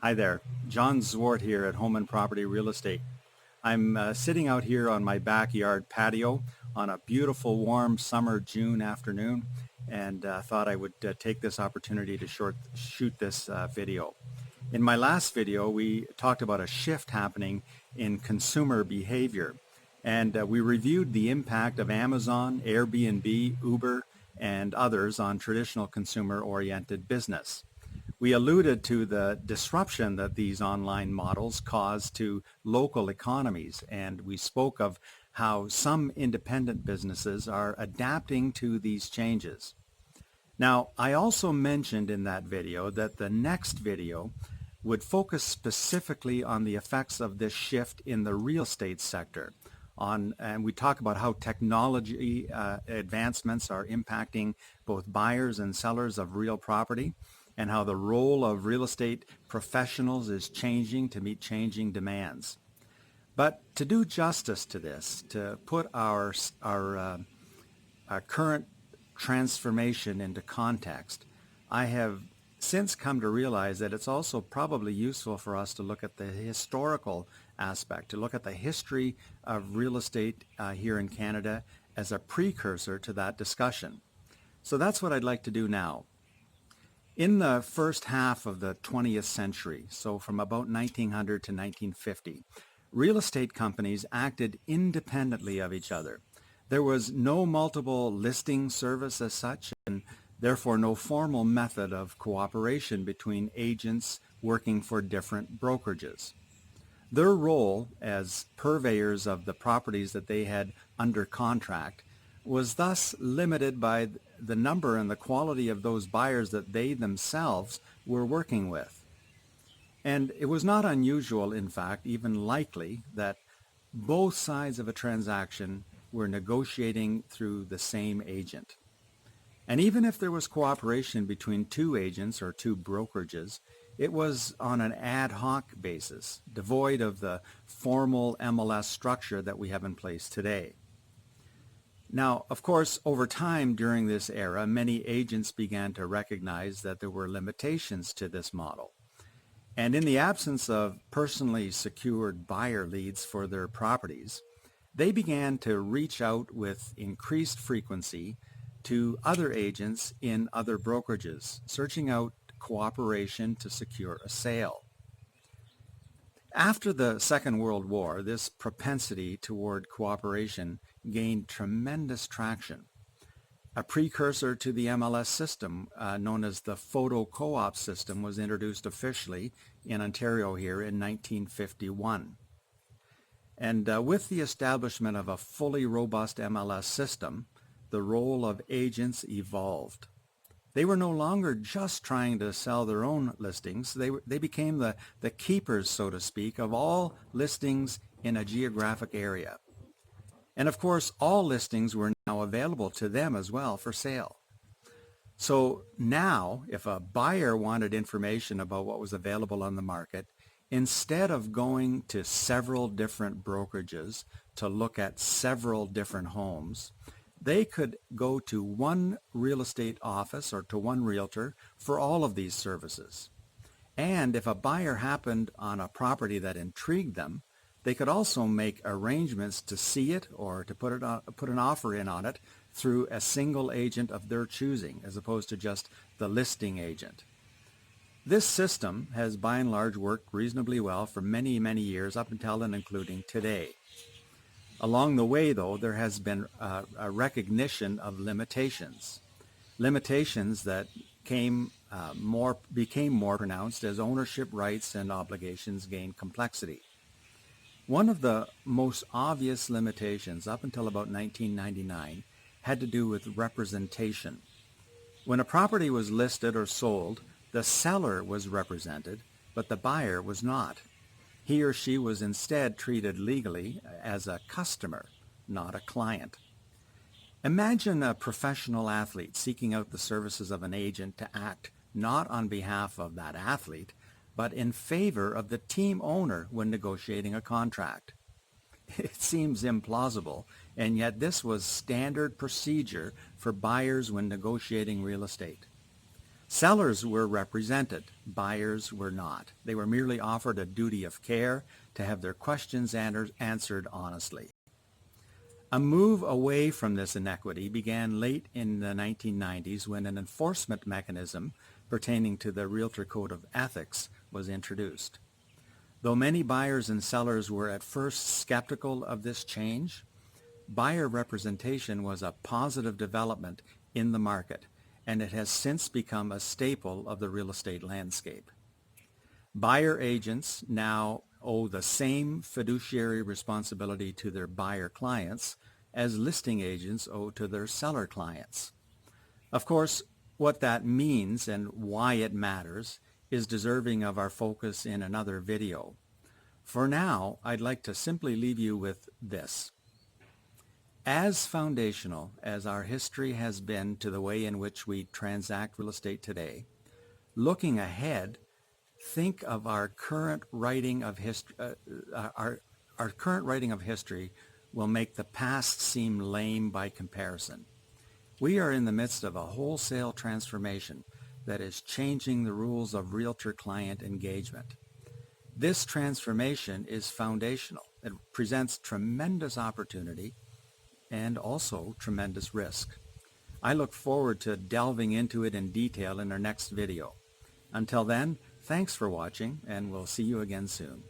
Hi there, John Zwart here at Home and Property Real Estate. I'm sitting out here on my backyard patio on a beautiful warm summer June afternoon and thought I would take this opportunity to shoot this video. In my last video, we talked about a shift happening in consumer behavior, and we reviewed the impact of Amazon, Airbnb, Uber, and others on traditional consumer-oriented business. We alluded to the disruption that these online models cause to local economies, and we spoke of how some independent businesses are adapting to these changes. Now, I also mentioned in that video that the next video would focus specifically on the effects of this shift in the real estate sector. And we talk about how technology advancements are impacting both buyers and sellers of real property, and how the role of real estate professionals is changing to meet changing demands. But to do justice to this, to put our current transformation into context, I have since come to realize that it's also probably useful for us to look at the historical aspect, to look at the history of real estate here in Canada as a precursor to that discussion. So that's what I'd like to do now. In the first half of the 20th century, so from about 1900 to 1950, real estate companies acted independently of each other. There was no multiple listing service as such, and therefore no formal method of cooperation between agents working for different brokerages. Their role as purveyors of the properties that they had under contract was thus limited by the number and the quality of those buyers that they themselves were working with. And it was not unusual, in fact, even likely, that both sides of a transaction were negotiating through the same agent. And even if there was cooperation between two agents or two brokerages, it was on an ad hoc basis, devoid of the formal MLS structure that we have in place today. Now, of course, over time during this era, many agents began to recognize that there were limitations to this model. And in the absence of personally secured buyer leads for their properties, they began to reach out with increased frequency to other agents in other brokerages, searching out cooperation to secure a sale. After the Second World War, this propensity toward cooperation gained tremendous traction. A precursor to the MLS system, known as the photo co-op system, was introduced officially in Ontario here in 1951. And with the establishment of a fully robust MLS system, the role of agents evolved. They were no longer just trying to sell their own listings. They became the keepers, so to speak, of all listings in a geographic area. And of course, all listings were now available to them as well for sale. So now, if a buyer wanted information about what was available on the market, instead of going to several different brokerages to look at several different homes, they could go to one real estate office or to one realtor for all of these services. And if a buyer happened on a property that intrigued them, they could also make arrangements to see it or to put an offer in on it through a single agent of their choosing, as opposed to just the listing agent. This system has by and large worked reasonably well for many, many years, up until and including today. Along the way, though, there has been a recognition of limitations that became more pronounced as ownership rights and obligations gained complexity. One of the most obvious limitations up until about 1999 had to do with representation. When a property was listed or sold, the seller was represented, but the buyer was not. He or she was instead treated legally as a customer, not a client. Imagine a professional athlete seeking out the services of an agent to act not on behalf of that athlete, but in favor of the team owner when negotiating a contract. It seems implausible, and yet this was standard procedure for buyers when negotiating real estate. Sellers were represented, buyers were not. They were merely offered a duty of care to have their questions answered honestly. A move away from this inequity began late in the 1990s when an enforcement mechanism pertaining to the Realtor Code of Ethics was introduced. Though many buyers and sellers were at first skeptical of this change, buyer representation was a positive development in the market, and it has since become a staple of the real estate landscape. Buyer agents now owe the same fiduciary responsibility to their buyer clients as listing agents owe to their seller clients. Of course, what that means and why it matters is deserving of our focus in another video. For now, I'd like to simply leave you with this. As foundational as our history has been to the way in which we transact real estate today, looking ahead, think of our current writing of history. Our current writing of history will make the past seem lame by comparison. We are in the midst of a wholesale transformation that is changing the rules of realtor-client engagement. This transformation is foundational. It presents tremendous opportunity and also tremendous risk. I look forward to delving into it in detail in our next video. Until then, thanks for watching, and we'll see you again soon.